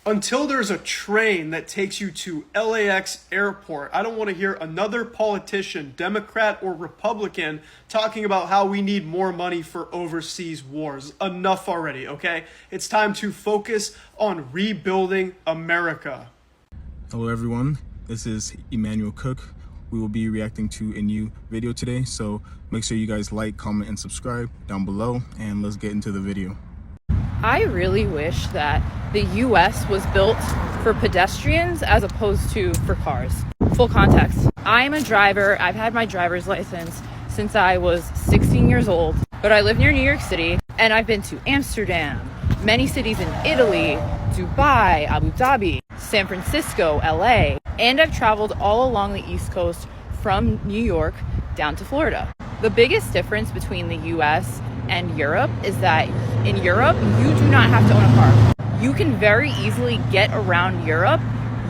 Until there's a train that takes you to LAX airport, I don't want to hear another politician, Democrat or Republican, talking about how we need more money for overseas wars. Enough already, okay? It's time to focus on rebuilding America. Hello everyone, this is Emmanuel Cook. We will be reacting to a new video today, so make sure you guys like, comment, and subscribe down below, and let's get into the video. I really wish that the US was built for pedestrians as opposed to for cars. Full context. I'm a driver. I've had my driver's license since I was 16 years old, but I live near New York City and I've been to Amsterdam, many cities in Italy, Dubai, Abu Dhabi, San Francisco, LA, and I've traveled all along the East Coast from New York down to Florida. The biggest difference between the US and Europe is that in Europe, you do not have to own a car. You can very easily get around Europe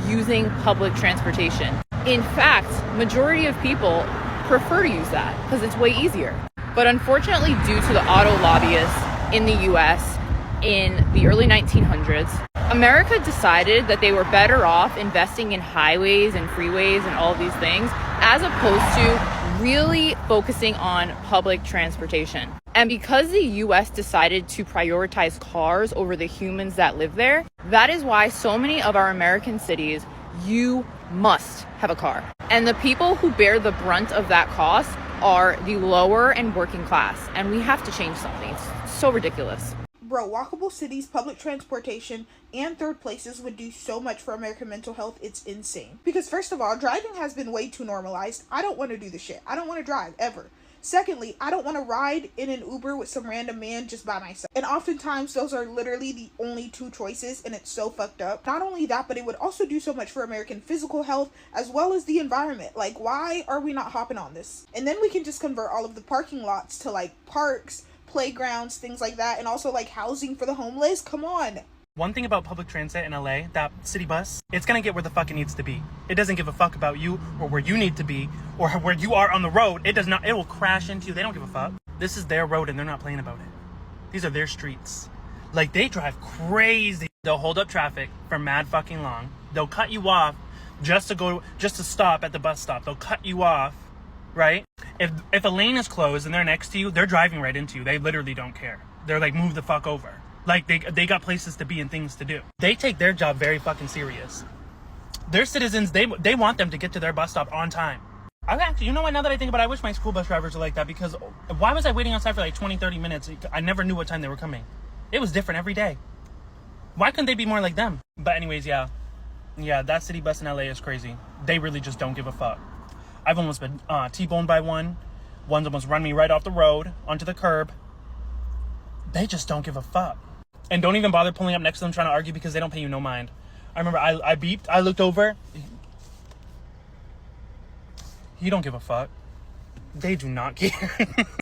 using public transportation. In fact, majority of people prefer to use that because it's way easier. But unfortunately, due to the auto lobbyists in the US in the early 1900s, America decided that they were better off investing in highways and freeways and all of these things as opposed to really focusing on public transportation. And because the US decided to prioritize cars over the humans that live there, that is why so many of our American cities, you must have a car. And the people who bear the brunt of that cost are the lower and working class. And we have to change something. It's so ridiculous. Bro, walkable cities, public transportation, and third places would do so much for American mental health, it's insane. Because first of all, driving has been way too normalized. I don't want to do the shit. I don't want to drive, ever. Secondly, I don't want to ride in an Uber with some random man just by myself. And oftentimes, those are literally the only two choices, and it's so fucked up. Not only that, but it would also do so much for American physical health, as well as the environment. Like, why are we not hopping on this? And then we can just convert all of the parking lots to, like, parks, playgrounds, things like that, and also, like, housing for the homeless. Come on. One thing about public transit in LA, that city bus, it's gonna get where the fuck it needs to be. It doesn't give a fuck about you or where you need to be or where you are on the road. It does not, it will crash into you. They don't give a fuck. This is their road and they're not playing about it. These are their streets. Like, they drive crazy. They'll hold up traffic for mad fucking long. They'll cut you off just to stop at the bus stop. They'll cut you off, right? If a lane is closed and they're next to you, they're driving right into you. They literally don't care. They're like, move the fuck over. Like, they got places to be and things to do. They take their job very fucking serious. Their citizens, they want them to get to their bus stop on time. I actually, you know what, now that I think about it, I wish my school bus drivers were like that, because why was I waiting outside for like 20, 30 minutes? I never knew what time they were coming. It was different every day. Why couldn't they be more like them? But anyways, yeah, that city bus in LA is crazy. They really just don't give a fuck. I've almost been T-boned by one. One's almost run me right off the road onto the curb. They just don't give a fuck. And don't even bother pulling up next to them trying to argue because they don't pay you no mind. I remember I beeped, I looked over. He don't give a fuck. They do not care.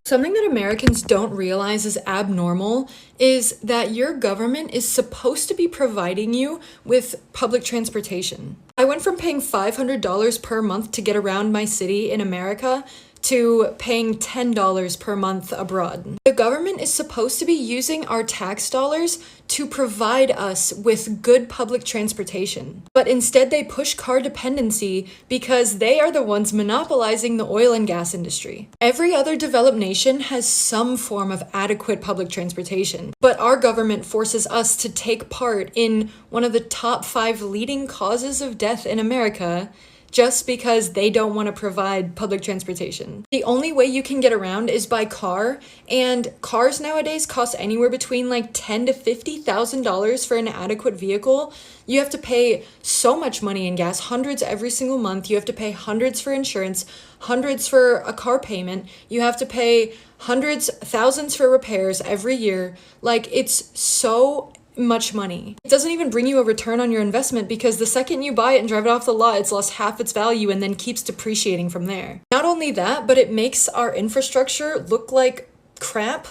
Something that Americans don't realize is abnormal is that your government is supposed to be providing you with public transportation. I went from paying $500 per month to get around my city in America to paying $10 per month abroad. The government is supposed to be using our tax dollars to provide us with good public transportation. But instead they push car dependency because they are the ones monopolizing the oil and gas industry. Every other developed nation has some form of adequate public transportation, but our government forces us to take part in one of the top 5 leading causes of death in America just because they don't want to provide public transportation. The only way you can get around is by car, and cars nowadays cost anywhere between like $10,000 to $50,000 for an adequate vehicle. You have to pay so much money in gas, hundreds every single month. You have to pay hundreds for insurance, hundreds for a car payment. You have to pay hundreds, thousands for repairs every year. Like, it's so much money. It doesn't even bring you a return on your investment because the second you buy it and drive it off the lot, it's lost half its value and then keeps depreciating from there. Not only that, but it makes our infrastructure look like crap.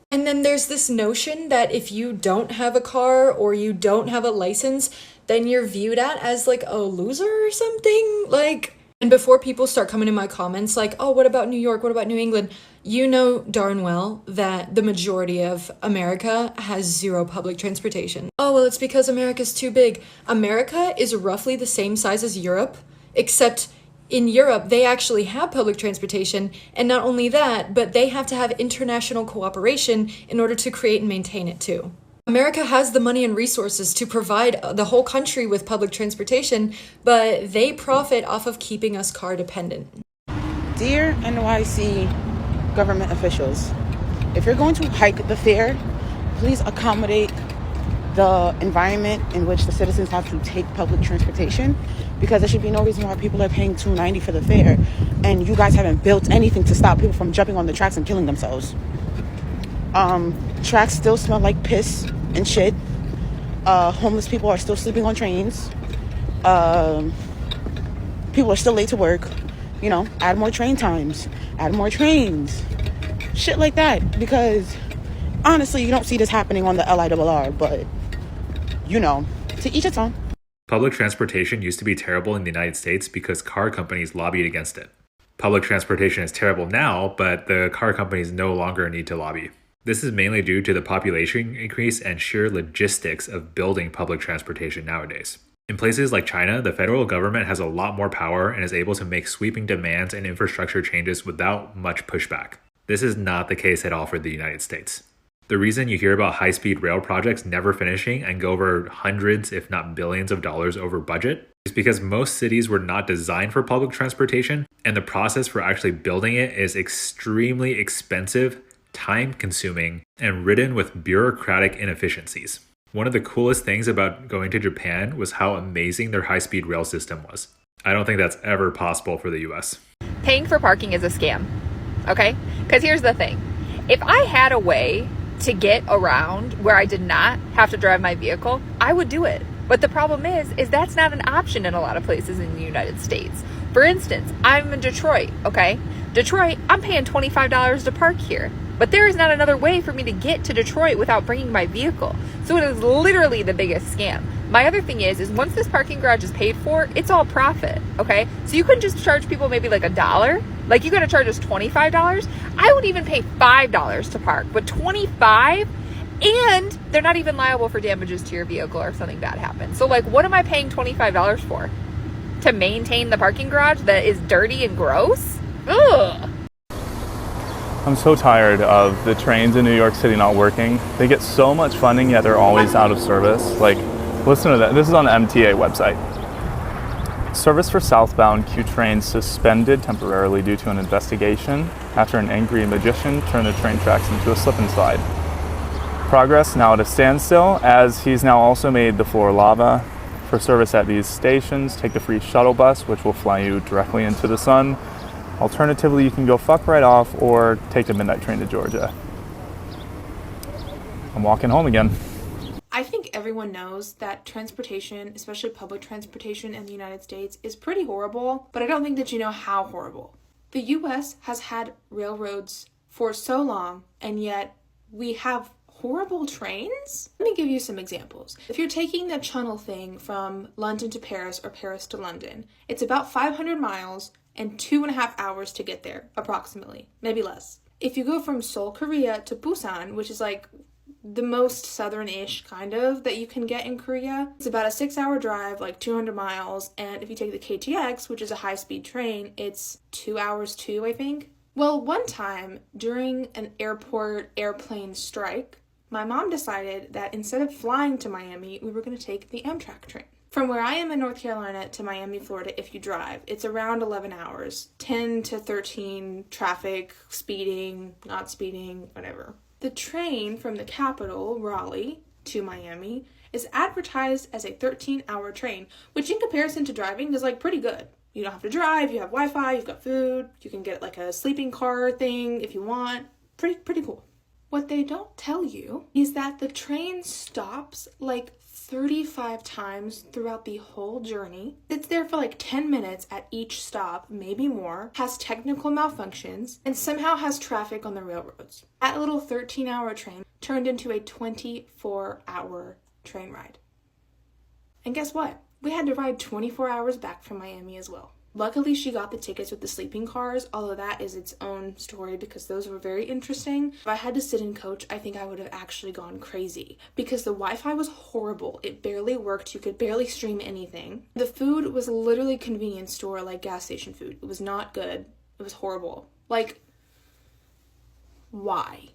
And then there's this notion that if you don't have a car or you don't have a license, then you're viewed at as like a loser or something. Like, And before people start coming in my comments like, oh, what about New York? What about New England? You know darn well that the majority of America has zero public transportation. Oh, well, it's because America's too big. America is roughly the same size as Europe, except in Europe, they actually have public transportation. And not only that, but they have to have international cooperation in order to create and maintain it too. America has the money and resources to provide the whole country with public transportation, but they profit off of keeping us car dependent. Dear NYC government officials, if you're going to hike the fare, please accommodate the environment in which the citizens have to take public transportation, because there should be no reason why people are paying $2.90 for the fare and you guys haven't built anything to stop people from jumping on the tracks and killing themselves. Tracks still smell like piss and shit. Homeless people are still sleeping on trains. People are still late to work. You know, add more train times, add more trains, shit like that. Because honestly, you don't see this happening on the LIRR, but you know, to each its own. Public transportation used to be terrible in the United States because car companies lobbied against it. Public transportation is terrible now, but the car companies no longer need to lobby. This is mainly due to the population increase and sheer logistics of building public transportation nowadays. In places like China, the federal government has a lot more power and is able to make sweeping demands and infrastructure changes without much pushback. This is not the case at all for the United States. The reason you hear about high-speed rail projects never finishing and go over hundreds, if not billions of dollars over budget is because most cities were not designed for public transportation, and the process for actually building it is extremely expensive, time-consuming, and ridden with bureaucratic inefficiencies. One of the coolest things about going to Japan was how amazing their high-speed rail system was. I don't think that's ever possible for the US. Paying for parking is a scam, okay? Because here's the thing. If I had a way to get around where I did not have to drive my vehicle, I would do it. But the problem is that's not an option in a lot of places in the United States. For instance, I'm in Detroit, okay? Detroit, I'm paying $25 to park here. But there is not another way for me to get to Detroit without bringing my vehicle. So it is literally the biggest scam. My other thing is once this parking garage is paid for, it's all profit, okay? So you couldn't just charge people maybe like $1. Like you gotta charge us $25. I would even pay $5 to park, but $25, and they're not even liable for damages to your vehicle or if something bad happens. So like, what am I paying $25 for? To maintain the parking garage that is dirty and gross? Ugh. I'm so tired of the trains in New York City not working. They get so much funding, yet they're always out of service. Like, listen to that. This is on the MTA website. Service for southbound Q trains suspended temporarily due to an investigation after an angry magician turned the train tracks into a slip and slide. Progress now at a standstill, as he's now also made the floor lava. For service at these stations, take the free shuttle bus, which will fly you directly into the sun. Alternatively, you can go fuck right off or take the midnight train to Georgia. I'm walking home again. I think everyone knows that transportation, especially public transportation in the United States, is pretty horrible, but I don't think that you know how horrible. The US has had railroads for so long, and yet we have horrible trains? Let me give you some examples. If you're taking the Channel thing from London to Paris or Paris to London, it's about 500 miles and 2.5 hours to get there, approximately, maybe less. If you go from Seoul, Korea to Busan, which is like the most southern-ish kind of that you can get in Korea, it's about a 6-hour drive, like 200 miles, and if you take the KTX, which is a high-speed train, it's 2 hours too, I think. Well, one time during an airplane strike, my mom decided that instead of flying to Miami, we were going to take the Amtrak train. From where I am in North Carolina to Miami, Florida, if you drive, it's around 11 hours. 10 to 13, traffic, speeding, not speeding, whatever. The train from the capital, Raleigh, to Miami is advertised as a 13-hour train, which in comparison to driving is like pretty good. You don't have to drive, you have Wi-Fi, you've got food, you can get like a sleeping car thing if you want. Pretty cool. What they don't tell you is that the train stops like 35 times throughout the whole journey. It's there for like 10 minutes at each stop, maybe more, has technical malfunctions, and somehow has traffic on the railroads. That little 13-hour train turned into a 24-hour train ride. And guess what? We had to ride 24 hours back from Miami as well. Luckily, she got the tickets with the sleeping cars, although that is its own story because those were very interesting. If I had to sit in coach, I think I would have actually gone crazy because the Wi-Fi was horrible. It barely worked. You could barely stream anything. The food was literally convenience store, like gas station food. It was not good. It was horrible. Like, why?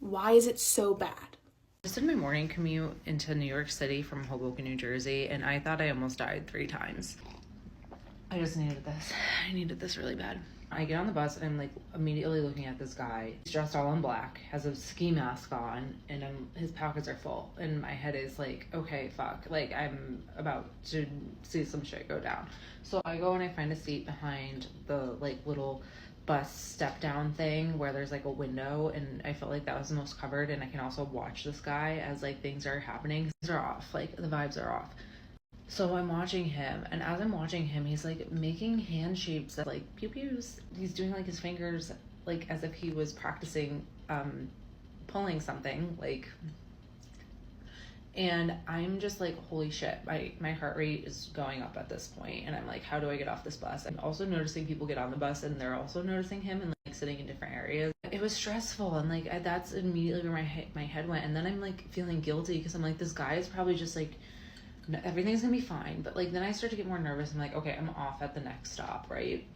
Why is it so bad? Just did my morning commute into New York City from Hoboken, New Jersey, and I thought I almost died 3 times. I just needed this. I needed this really bad. I get on the bus and I'm like immediately looking at this guy. He's dressed all in black, has a ski mask on, and his pockets are full. And my head is like, okay, fuck. Like, I'm about to see some shit go down. So I go and I find a seat behind the like little bus step down thing where there's like a window, and I felt like that was the most covered, and I can also watch this guy as like things are happening. Things are off, like the vibes are off. So I'm watching him, and as I'm watching him, he's like making hand shapes that like pew pews. He's doing like his fingers like as if he was practicing pulling something, like, and I'm just like, holy shit, my heart rate is going up at this point, and I'm like, how do I get off this bus? I'm also noticing people get on the bus and they're also noticing him and like sitting in different areas. It was stressful, and like that's immediately where my head went. And then I'm like feeling guilty because I'm like, this guy is probably just like, everything's gonna be fine. But like then I start to get more nervous. I'm like, okay, I'm off at the next stop, right?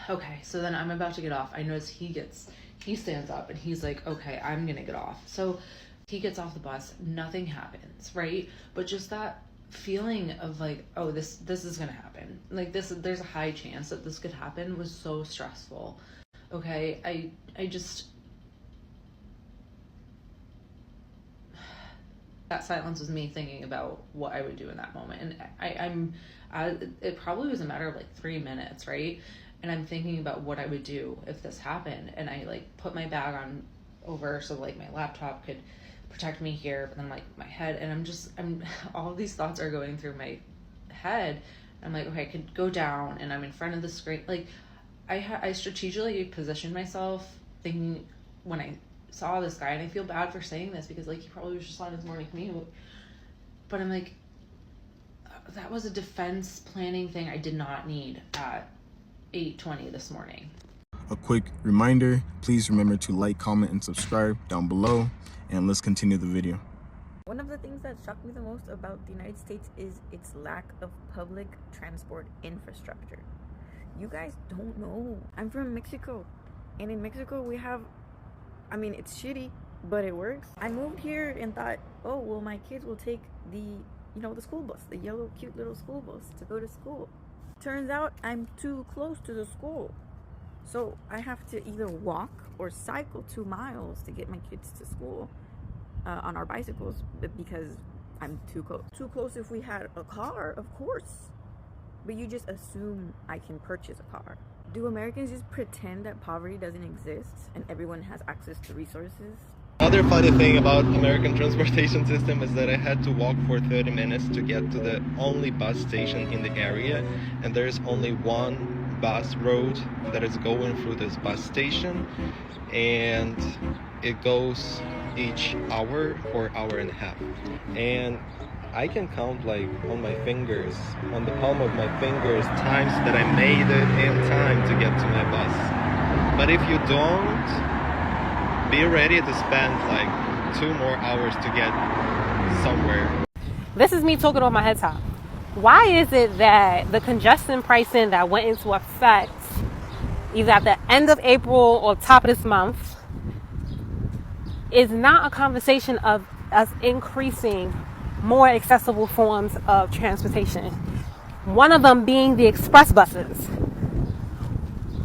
Okay, so then I'm about to get off. I notice he stands up and he's like, okay, I'm gonna get off. So he gets off the bus, nothing happens, right? But just that feeling of like, oh, this is gonna happen, like there's a high chance that this could happen, was so stressful. Okay, I just, that silence was me thinking about what I would do in that moment. And it probably was a matter of like 3 minutes, right? And I'm thinking about what I would do if this happened. And I like put my bag on over so like my laptop could protect me here, but then like my head, and I'm all of these thoughts are going through my head. I'm like, okay, I could go down, and I'm in front of the screen. Like I strategically positioned myself thinking when I saw this guy, and I feel bad for saying this because like he probably was just on his morning commute, but I'm like, that was a defense planning thing I did not need at 8:20 this morning. A quick reminder, please remember to like, comment, and subscribe down below, and let's continue the video. One of the things that shocked me the most about the United States is its lack of public transport infrastructure. You guys don't know. I'm from Mexico, and in Mexico we have, I mean, it's shitty, but it works. I moved here and thought, oh, well, my kids will take the school bus, the yellow, cute little school bus to go to school. Turns out I'm too close to the school. So I have to either walk or cycle 2 miles to get my kids to school on our bicycles because I'm too close. Too close if we had a car, of course. But you just assume I can purchase a car. Do Americans just pretend that poverty doesn't exist and everyone has access to resources? Another funny thing about American transportation system is that I had to walk for 30 minutes to get to the only bus station in the area, and there's only one bus road that is going through this bus station, and it goes each hour or hour and a half, and I can count like on my fingers, on the palm of my fingers, times that I made it in time to get to my bus. But if you don't, be ready to spend like 2 more hours to get somewhere. This is me talking on my head top. Why is it that the congestion pricing that went into effect either at the end of April or top of this month is not a conversation of us increasing more accessible forms of transportation? One of them being the express buses.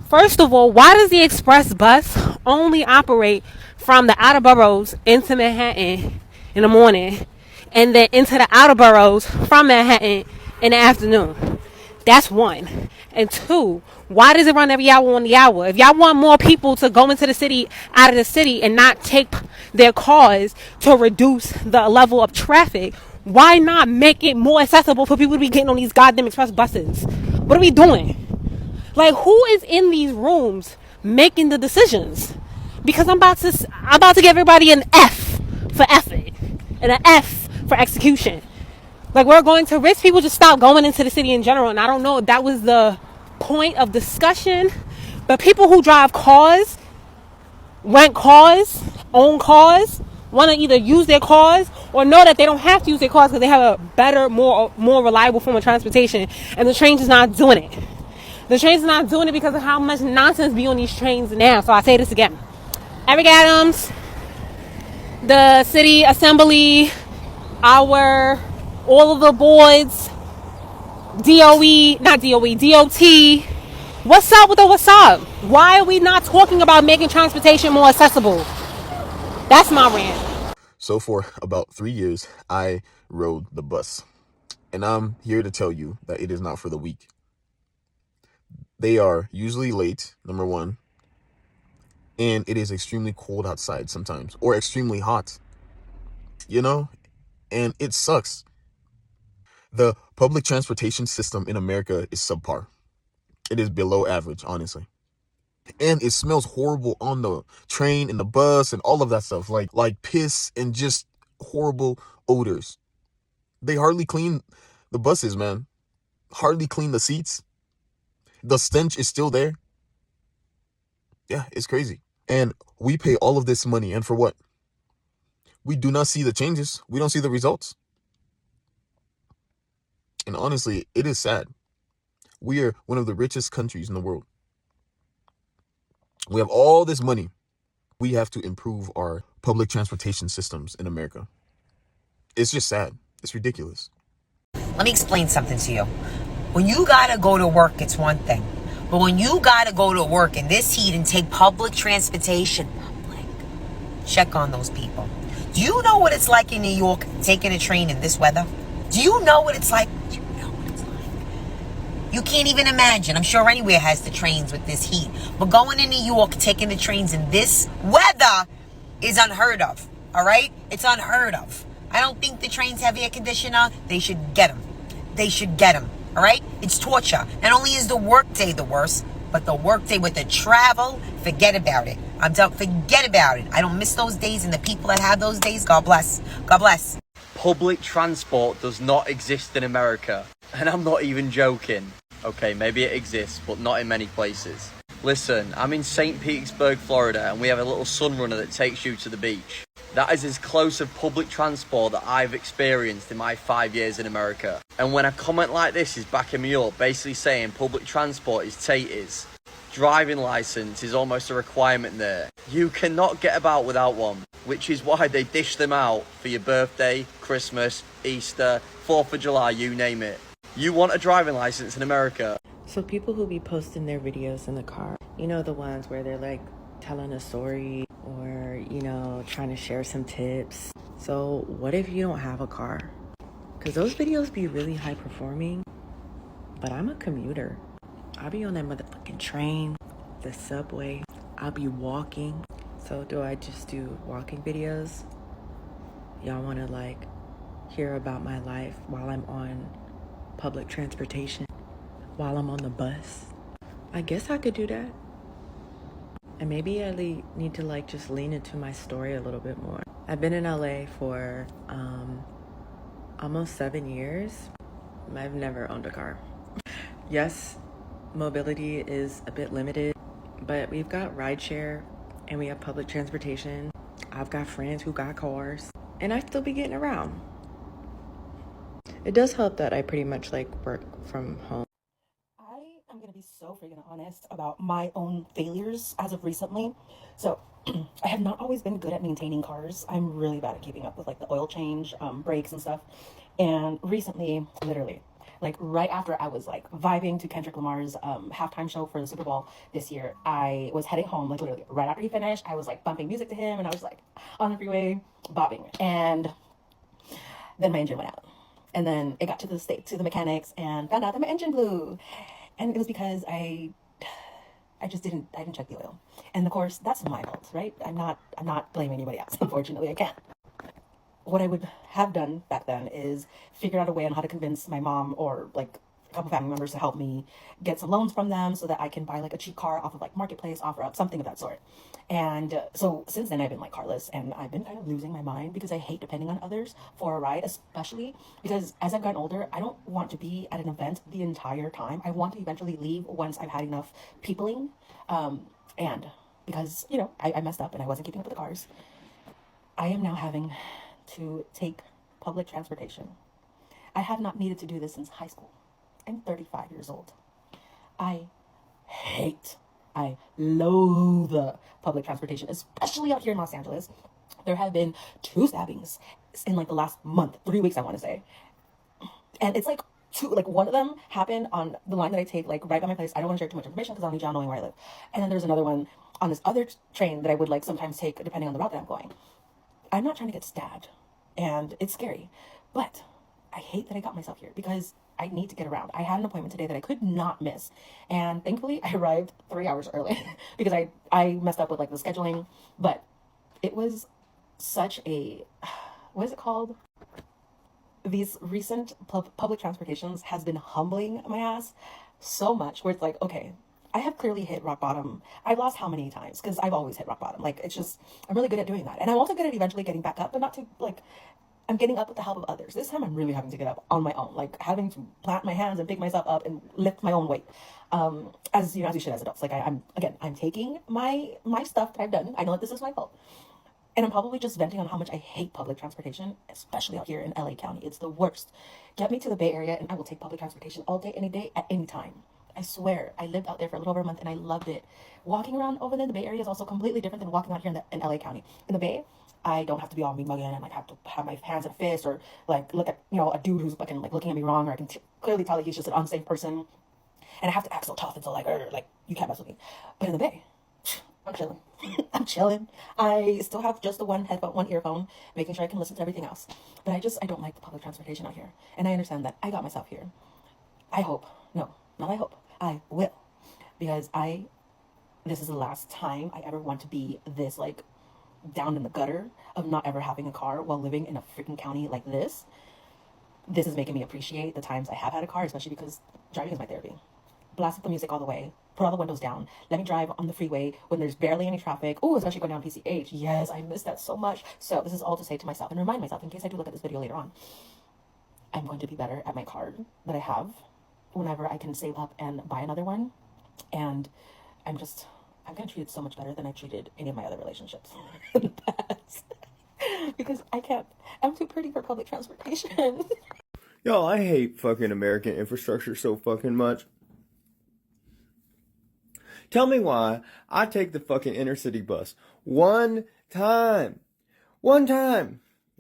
First of all, why does the express bus only operate from the outer boroughs into Manhattan in the morning and then into the outer boroughs from Manhattan in the afternoon? That's one. And two, why does it run every hour on the hour? If y'all want more people to go into the city, out of the city, and not take their cars to reduce the level of traffic, why not make it more accessible for people to be getting on these goddamn express buses? What are we doing? Like, who is in these rooms making the decisions? Because I'm about to give everybody an F for effort and an F for execution. Like, we're going to rich people just stop going into the city in general. And I don't know if that was the point of discussion, but people who drive cars, rent cars, own cars, want to either use their cars or know that they don't have to use their cars because they have a better, more reliable form of transportation. And the trains is not doing it. The trains is not doing it because of how much nonsense be on these trains now. So I say this again. Eric Adams, the city assembly, all of the boards, DOT. What's up with the what's up? Why are we not talking about making transportation more accessible? That's my rant. So for about 3 years, I rode the bus. And I'm here to tell you that it is not for the weak. They are usually late, number one. And it is extremely cold outside sometimes, or extremely hot. You know? And it sucks. The public transportation system in America is subpar. It is below average, honestly. And it smells horrible on the train and the bus and all of that stuff, like piss and just horrible odors. They hardly clean the buses, man. Hardly clean the seats. The stench is still there. Yeah, it's crazy. And we pay all of this money, and for what? We do not see the changes. We don't see the results. And honestly, it is sad. We are one of the richest countries in the world. We have all this money. We have to improve our public transportation systems in America. It's just sad. It's ridiculous. Let me explain something to you. When you gotta go to work, it's one thing. But when you gotta go to work in this heat and take public transportation, check on those people. Do you know what it's like in New York taking a train in this weather? Do you know what it's like? You can't even imagine. I'm sure anywhere has the trains with this heat. But going to New York, taking the trains in this weather is unheard of. All right? It's unheard of. I don't think the trains have air conditioner. They should get them. They should get them. All right? It's torture. Not only is the workday the worst, but the workday with the travel, forget about it. Forget about it. I don't miss those days, and the people that have those days, God bless. God bless. Public transport does not exist in America. And I'm not even joking. Okay, maybe it exists, but not in many places. Listen, I'm in St. Petersburg, Florida, and we have a little sunrunner that takes you to the beach. That is as close of public transport that I've experienced in my 5 years in America. And when a comment like this is backing me up, basically saying public transport is taters, driving license is almost a requirement there. You cannot get about without one, which is why they dish them out for your birthday, Christmas, Easter, 4th of July, you name it. You want a driving license in America. So people who be posting their videos in the car, you know, the ones where they're like telling a story or, you know, trying to share some tips. So what if you don't have a car? Because those videos be really high performing, but I'm a commuter. I'll be on that motherfucking train, the subway. I'll be walking. So do I just do walking videos? Y'all want to like hear about my life while I'm on public transportation, while I'm on the bus? I guess I could do that. And maybe I need to like just lean into my story a little bit more. I've been in LA for almost 7 years. I've never owned a car. Yes, mobility is a bit limited, but we've got rideshare and we have public transportation. I've got friends who got cars and I still be getting around. It does help that I pretty much like work from home. I'm going to be so freaking honest about my own failures as of recently. So I have not always been good at maintaining cars. I'm really bad at keeping up with like the oil change, brakes and stuff. And recently, literally, like right after I was like vibing to Kendrick Lamar's halftime show for the Super Bowl this year, I was heading home, like literally right after he finished. I was like bumping music to him and I was like on the freeway bobbing. And then my engine went out. And then it got to the mechanics and found out that my engine blew. And it was because I didn't check the oil. And of course, that's my fault, right? I'm not blaming anybody else. Unfortunately, I can't. What I would have done back then is figure out a way on how to convince my mom or like couple family members to help me get some loans from them so that I can buy like a cheap car off of like Marketplace, OfferUp, something of that sort. And so since then I've been like carless, and I've been kind of losing my mind because I hate depending on others for a ride, especially because as I've gotten older, I don't want to be at an event the entire time. I want to eventually leave once I've had enough peopling. And because, you know, I messed up and I wasn't keeping up with the cars, I am now having to take public transportation. I have not needed to do this since high school. I'm 35 years old. I loathe public transportation, especially out here in Los Angeles. There have been 2 stabbings in like the last month, 3 weeks, I want to say. And it's like one of them happened on the line that I take, like right by my place. I don't want to share too much information because I don't need y'all knowing where I live. And then there's another one on this other train that I would like sometimes take depending on the route that I'm going. I'm not trying to get stabbed, and it's scary, but I hate that I got myself here because I need to get around. I had an appointment today that I could not miss, and thankfully I arrived 3 hours early because I messed up with like the scheduling, but it was such a, what is it called? These recent public transportations has been humbling my ass so much where it's like, okay, I have clearly hit rock bottom. I've lost how many times? Because I've always hit rock bottom. Like, it's just, I'm really good at doing that. And I'm also good at eventually getting back up, but not to, like, I'm getting up with the help of others. This time I'm really having to get up on my own, like having to plant my hands and pick myself up and lift my own weight. As you know, as you should as adults. Like I'm taking my stuff that I've done. I know that this is my fault. And I'm probably just venting on how much I hate public transportation, especially out here in LA County. It's the worst. Get me to the Bay Area and I will take public transportation all day, any day, at any time. I swear, I lived out there for a little over a month and I loved it. Walking around over there in the Bay Area is also completely different than walking out here in LA County. In the Bay, I don't have to be all mean mugging and like have to have my hands in a fist or like look at, you know, a dude who's fucking like looking at me wrong, or I can clearly tell that he's just an unsafe person. And I have to act so tough and so like you can't mess with me. But in the Bay, I'm chilling. I'm chilling. I still have just the one earphone, making sure I can listen to everything else. But I don't like the public transportation out here. And I understand that I got myself here. I will. Because this is the last time I ever want to be this like down in the gutter of not ever having a car while living in a freaking county like this. This is making me appreciate the times I have had a car, especially because driving is my therapy. Blast up the music all the way, put all the windows down, let me drive on the freeway when there's barely any traffic. Oh, especially going down PCH. Yes, I miss that so much. So this is all to say to myself and remind myself, in case I do look at this video later on, I'm going to be better at my car that I have whenever I can save up and buy another one. And I'm going to treat it so much better than I treated any of my other relationships in the past. Because I'm too pretty for public transportation. Yo, I hate fucking American infrastructure so fucking much. Tell me why I take the fucking inner city bus one time.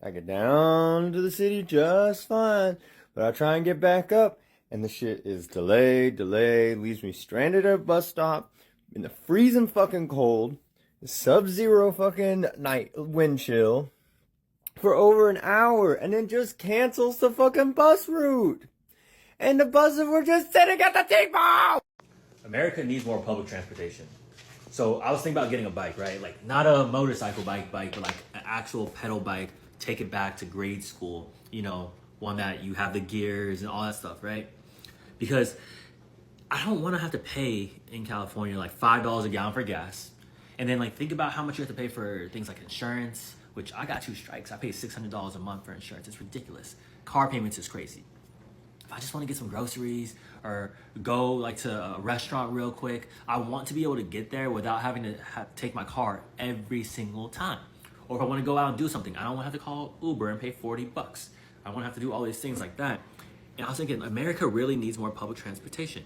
I get down to the city just fine, but I try and get back up and the shit is delayed, leaves me stranded at a bus stop in the freezing fucking cold, sub-zero fucking night wind chill for over an hour, and then just cancels the fucking bus route. And the buses were just sitting at the depot! America needs more public transportation. So I was thinking about getting a bike, right? Like not a motorcycle bike, but like an actual pedal bike, take it back to grade school, you know, one that you have the gears and all that stuff, right? Because I don't want to have to pay in California like $5 a gallon for gas. And then like think about how much you have to pay for things like insurance, which I got 2 strikes. I pay $600 a month for insurance. It's ridiculous. Car payments is crazy. If I just want to get some groceries or go like to a restaurant real quick, I want to be able to get there without having to take my car every single time. Or if I want to go out and do something, I don't want to have to call Uber and pay $40. I want to have to do all these things like that. And I was thinking, America really needs more public transportation.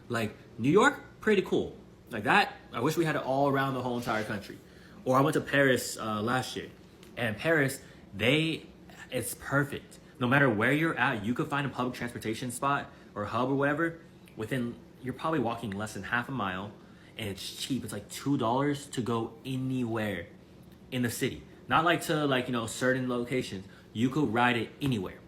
Like New York, pretty cool. Like that, I wish we had it all around the whole entire country. Or I went to Paris last year. And Paris, it's perfect. No matter where you're at, you could find a public transportation spot or hub or whatever you're probably walking less than half a mile, and it's cheap. It's like $2 to go anywhere in the city. Not like to like, you know, certain locations. You could ride it anywhere.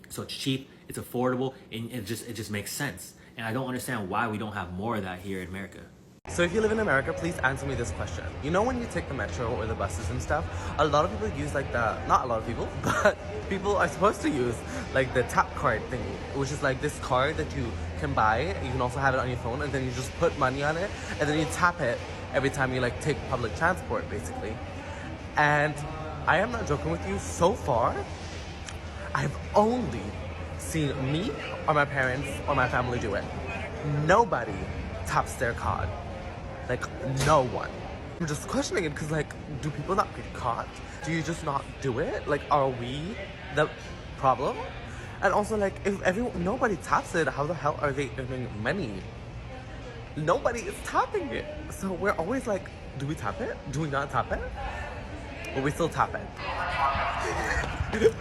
So it's cheap, it's affordable, and it just makes sense. And I don't understand why we don't have more of that here in America. So if you live in America, please answer me this question. You know when you take the metro or the buses and stuff, a lot of people use like not a lot of people, but people are supposed to use like the tap card thing, which is like this card that you can buy. You can also have it on your phone, and then you just put money on it, and then you tap it every time you like take public transport, basically. And I am not joking with you, so far, I've only seen me or my parents or my family do it. Nobody taps their card. Like, no one. I'm just questioning it because, like, do people not get caught? Do you just not do it? Like, are we the problem? And also, like, if nobody taps it, how the hell are they earning money? Nobody is tapping it. So we're always like, do we tap it? Do we not tap it? But we still tap it.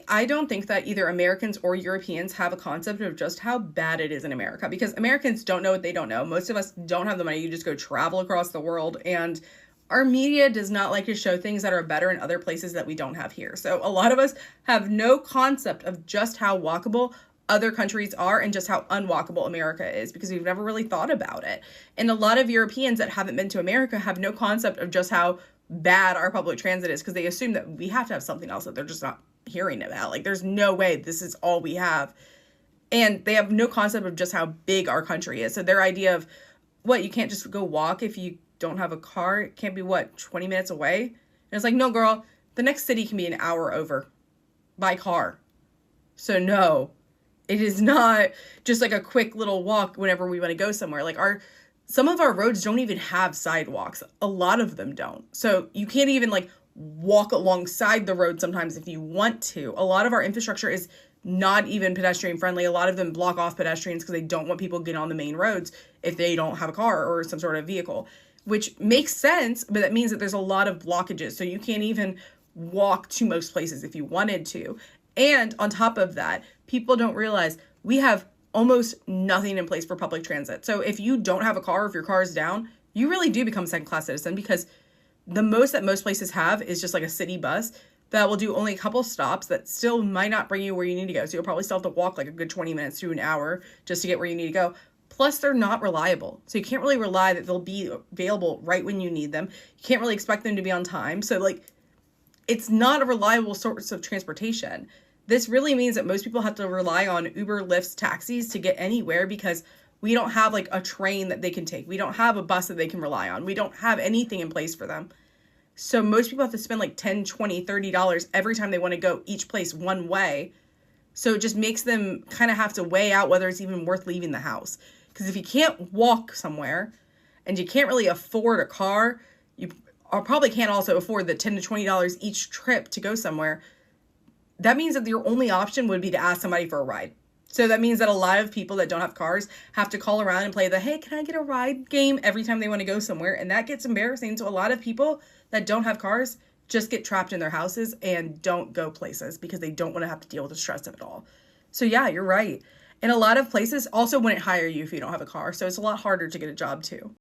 I don't think that either Americans or Europeans have a concept of just how bad it is in America, because Americans don't know what they don't know. Most of us don't have the money. You just go travel across the world, and our media does not like to show things that are better in other places that we don't have here. So a lot of us have no concept of just how walkable other countries are and just how unwalkable America is, because we've never really thought about it. And a lot of Europeans that haven't been to America have no concept of just how bad our public transit is, because they assume that we have to have something else that they're just not hearing about. Like, there's no way this is all we have. And they have no concept of just how big our country is. So their idea of, what, you can't just go walk if you don't have a car? It can't be, 20 minutes away? And it's like, no, girl, the next city can be an hour over by car. So no, it is not just like a quick little walk whenever we want to go somewhere. Like, some of our roads don't even have sidewalks. A lot of them don't. So you can't even like walk alongside the road sometimes if you want to. A lot of our infrastructure is not even pedestrian friendly. A lot of them block off pedestrians because they don't want people getting on the main roads if they don't have a car or some sort of vehicle, which makes sense, but that means that there's a lot of blockages. So you can't even walk to most places if you wanted to. And on top of that, people don't realize we have almost nothing in place for public transit. So if you don't have a car, if your car is down, you really do become a second-class citizen, because the most that most places have is just like a city bus that will do only a couple stops that still might not bring you where you need to go. So you'll probably still have to walk like a good 20 minutes to an hour just to get where you need to go. Plus, they're not reliable. So you can't really rely that they'll be available right when you need them. You can't really expect them to be on time. So, like, it's not a reliable source of transportation. This really means that most people have to rely on Uber, Lyfts, taxis to get anywhere, because we don't have like a train that they can take. We don't have a bus that they can rely on. We don't have anything in place for them. So most people have to spend like $10, $20, $30 every time they want to go each place one way. So it just makes them kind of have to weigh out whether it's even worth leaving the house. Because if you can't walk somewhere and you can't really afford a car, you probably can't also afford the $10 to $20 each trip to go somewhere. That means that your only option would be to ask somebody for a ride. So that means that a lot of people that don't have cars have to call around and play the, hey, can I get a ride game every time they want to go somewhere? And that gets embarrassing. So a lot of people that don't have cars just get trapped in their houses and don't go places because they don't want to have to deal with the stress of it all. So yeah, you're right. And a lot of places also wouldn't hire you if you don't have a car. So it's a lot harder to get a job too.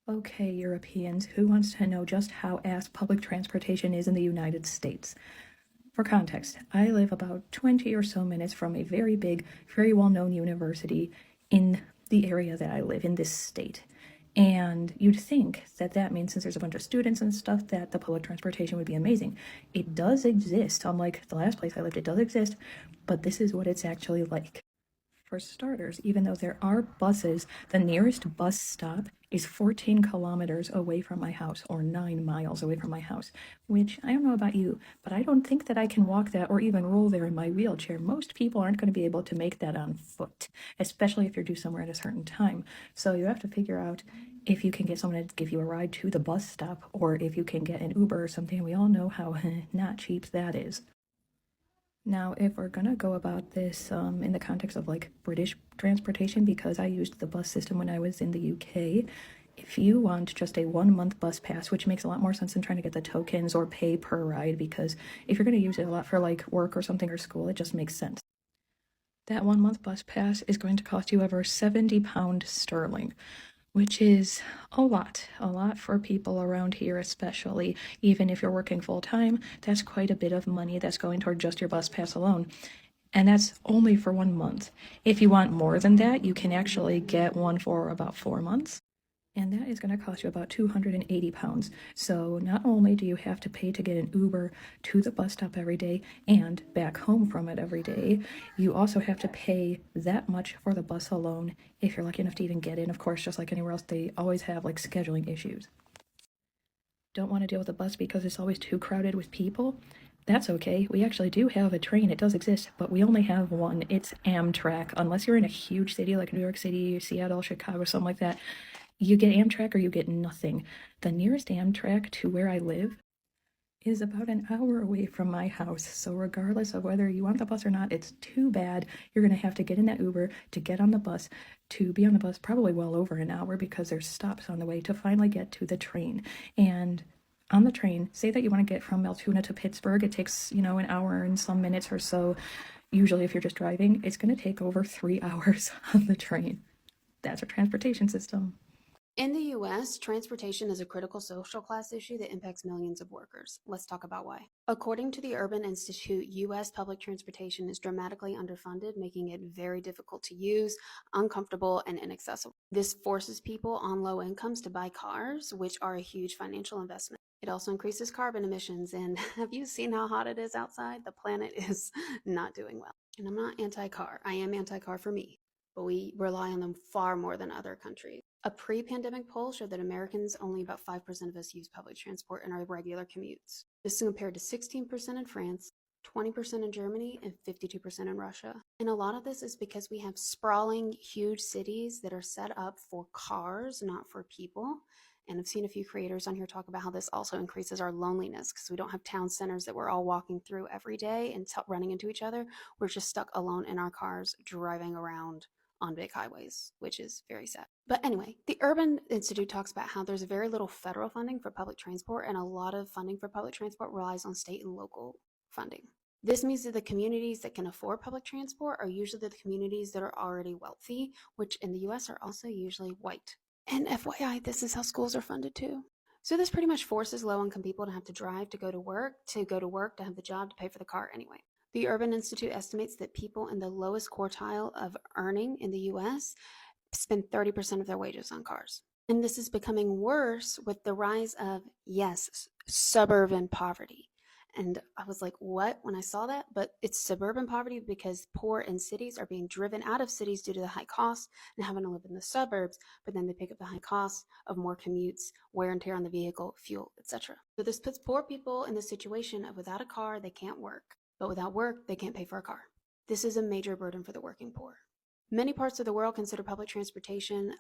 Okay, Europeans, who wants to know just how ass public transportation is in the United States? For context, I live about 20 or so minutes from a very big, very well-known university in the area that I live in, this state. And you'd think that that means, since there's a bunch of students and stuff, that the public transportation would be amazing. It does exist. Unlike the last place I lived, it does exist, but this is what it's actually like. For starters, even though there are buses, the nearest bus stop is 14 kilometers away from my house, or 9 miles away from my house, which I don't know about you, but I don't think that I can walk that or even roll there in my wheelchair. Most people aren't going to be able to make that on foot, especially if you're due somewhere at a certain time. So you have to figure out if you can get someone to give you a ride to the bus stop, or if you can get an Uber or something. We all know how not cheap that is. Now, if we're gonna go about this in the context of like British transportation, because I used the bus system when I was in the UK, if you want just a 1-month bus pass, which makes a lot more sense than trying to get the tokens or pay per ride, because if you're gonna use it a lot for like work or something or school, it just makes sense. That 1-month bus pass is going to cost you over £70 sterling, which is a lot for people around here, especially. Even if you're working full time, that's quite a bit of money that's going toward just your bus pass alone. And that's only for 1 month. If you want more than that, you can actually get one for about 4 months. And that is going to cost you about £280. So not only do you have to pay to get an Uber to the bus stop every day and back home from it every day, you also have to pay that much for the bus alone if you're lucky enough to even get in. Of course, just like anywhere else, they always have like scheduling issues. Don't want to deal with the bus because it's always too crowded with people? That's okay. We actually do have a train. It does exist, but we only have one. It's Amtrak. Unless you're in a huge city like New York City, Seattle, Chicago, something like that, you get Amtrak or you get nothing. The nearest Amtrak to where I live is about an hour away from my house. So regardless of whether you want the bus or not, it's too bad. You're going to have to get in that Uber to get on the bus, to be on the bus probably well over an hour because there's stops on the way to finally get to the train. And on the train, say that you want to get from Altoona to Pittsburgh, it takes, an hour and some minutes or so. Usually if you're just driving, it's going to take over 3 hours on the train. That's our transportation system. In the U.S., transportation is a critical social class issue that impacts millions of workers. Let's talk about why. According to the Urban Institute, U.S. public transportation is dramatically underfunded, making it very difficult to use, uncomfortable, and inaccessible. This forces people on low incomes to buy cars, which are a huge financial investment. It also increases carbon emissions, and have you seen how hot it is outside? The planet is not doing well. And I'm not anti-car. I am anti-car for me, but we rely on them far more than other countries. A pre-pandemic poll showed that Americans, only about 5% of us use public transport in our regular commutes. This is compared to 16% in France, 20% in Germany, and 52% in Russia. And a lot of this is because we have sprawling, huge cities that are set up for cars, not for people. And I've seen a few creators on here talk about how this also increases our loneliness because we don't have town centers that we're all walking through every day and running into each other. We're just stuck alone in our cars, driving around on big highways, which is very sad. But anyway, the Urban Institute talks about how there's very little federal funding for public transport, and a lot of funding for public transport relies on state and local funding. This means that the communities that can afford public transport are usually the communities that are already wealthy, which in the US are also usually white. And FYI, this is how schools are funded too. So this pretty much forces low-income people to have to drive to go to work, to have the job, to pay for the car anyway. The Urban Institute estimates that people in the lowest quartile of earning in the US spend 30% of their wages on cars. And this is becoming worse with the rise of, yes, suburban poverty. And I was like, what? When I saw that? But it's suburban poverty because poor in cities are being driven out of cities due to the high costs and having to live in the suburbs, but then they pick up the high costs of more commutes, wear and tear on the vehicle, fuel, etc. So this puts poor people in the situation of without a car, they can't work. But without work, they can't pay for a car. This is a major burden for the working poor. Many parts of the world consider public transportation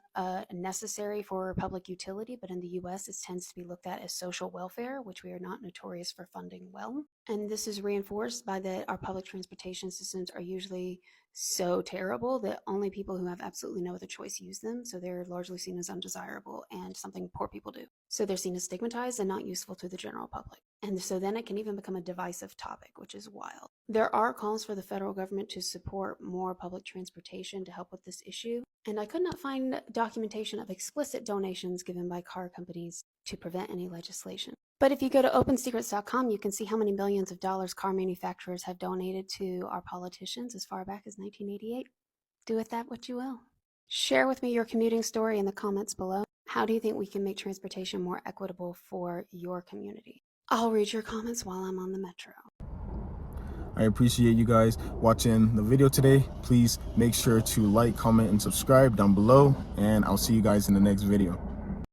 necessary for public utility, but in the US, it tends to be looked at as social welfare, which we are not notorious for funding well. And this is reinforced by that our public transportation systems are usually so terrible that only people who have absolutely no other choice use them. So they're largely seen as undesirable and something poor people do. So they're seen as stigmatized and not useful to the general public. And so then it can even become a divisive topic, which is wild. There are calls for the federal government to support more public transportation to help with this issue. And I could not find documentation of explicit donations given by car companies to prevent any legislation. But if you go to opensecrets.com, you can see how many millions of dollars car manufacturers have donated to our politicians as far back as 1988. Do with that what you will. Share with me your commuting story in the comments below. How do you think we can make transportation more equitable for your community? I'll read your comments while I'm on the metro. I appreciate you guys watching the video today. Please make sure to like, comment, and subscribe down below, and I'll see you guys in the next video.